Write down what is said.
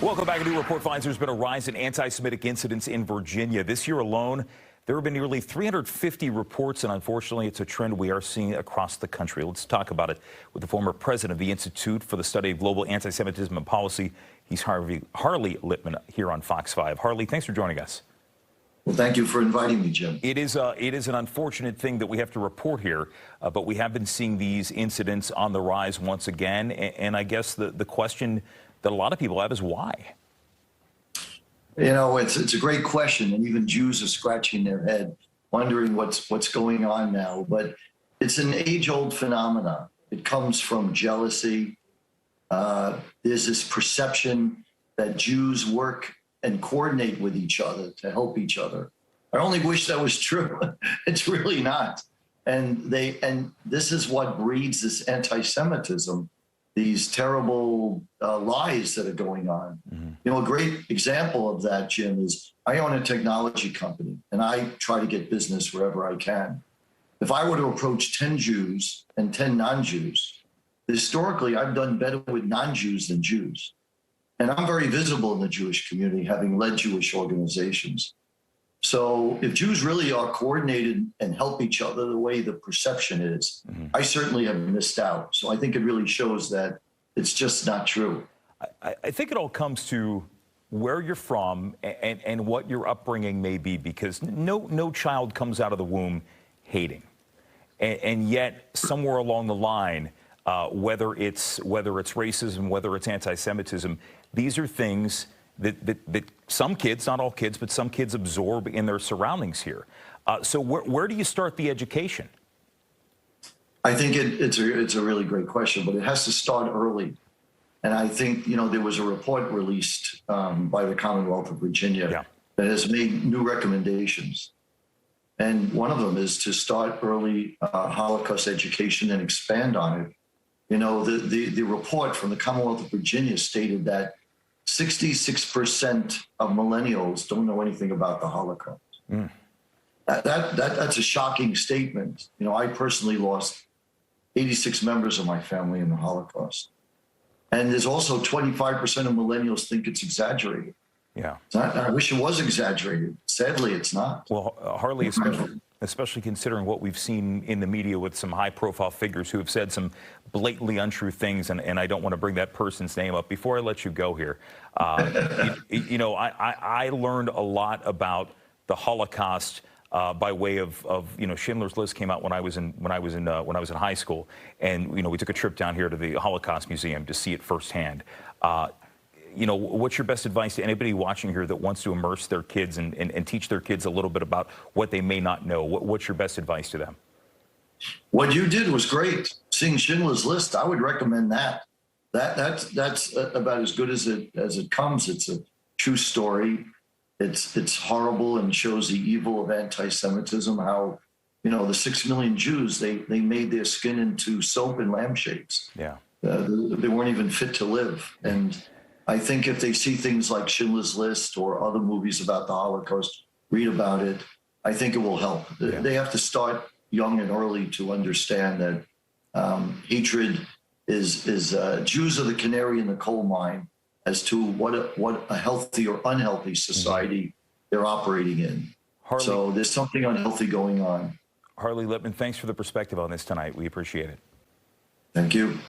Welcome back. A new report finds there's been a rise in anti-Semitic incidents in Virginia. This year alone, there have been nearly 350 reports, and unfortunately, it's a trend we are seeing across the country. Let's talk about it with the former president of the Institute for the Study of Global Anti-Semitism and Policy. He's Harley Lippman here on Fox 5. Harley, thanks for joining us. Well, thank you for inviting me, Jim. It is an unfortunate thing that we have to report here, but we have been seeing these incidents on the rise once again. And I guess the question that a lot of people have is why? You know, it's a great question, and even Jews are scratching their head, wondering what's going on now. But it's an age-old phenomenon. It comes from jealousy. There's this perception that Jews work and coordinate with each other to help each other. I only wish that was true. It's really not. And this is what breeds this anti-Semitism, these terrible lies that are going on. Mm-hmm. You know, a great example of that, Jim, is I own a technology company, and I try to get business wherever I can. If I were to approach 10 Jews and 10 non-Jews, historically, I've done better with non-Jews than Jews. And I'm very visible in the Jewish community, having led Jewish organizations. So if Jews really are coordinated and help each other the way the perception is, mm-hmm. I certainly have missed out. So I think it really shows that it's just not true. I think it all comes to where you're from and what your upbringing may be, because no child comes out of the womb hating. And yet somewhere along the line, whether it's racism, whether it's anti-Semitism, these are things that some kids, not all kids, but some kids absorb in their surroundings here. So where do you start the education? I think it's a really great question, but it has to start early. And I think, you know, there was a report released by the Commonwealth of Virginia that has made new recommendations. And one of them is to start early Holocaust education and expand on it. You know, the report from the Commonwealth of Virginia stated that 66% of millennials don't know anything about the Holocaust. Mm. That's a shocking statement. You know, I personally lost 86 members of my family in the Holocaust. And there's also 25% of millennials think it's exaggerated. Yeah. I wish it was exaggerated. Sadly, it's not. Well, Harley, especially considering what we've seen in the media with some high-profile figures who have said some blatantly untrue things, and I don't want to bring that person's name up. Before I let you go here, you know, I learned a lot about the Holocaust by way of you know, Schindlers List came out when I was in high school, and you know, we took a trip down here to the Holocaust Museum to see it firsthand. You know, what's your best advice to anybody watching here that wants to immerse their kids and teach their kids a little bit about what they may not know? What's your best advice to them? What you did was great. Seeing Schindler's List, I would recommend that. That's about as good as it comes. It's a true story. It's horrible and shows the evil of anti-Semitism. How, you know, the 6 million Jews, they made their skin into soap and lampshades. Yeah, they weren't even fit to live. And I think if they see things like Schindler's List or other movies about the Holocaust, read about it, I think it will help. Yeah. They have to start young and early to understand that hatred is Jews are the canary in the coal mine as to what a healthy or unhealthy society they're operating in. Harley, so there's something unhealthy going on. Harley Lippman, thanks for the perspective on this tonight. We appreciate it. Thank you.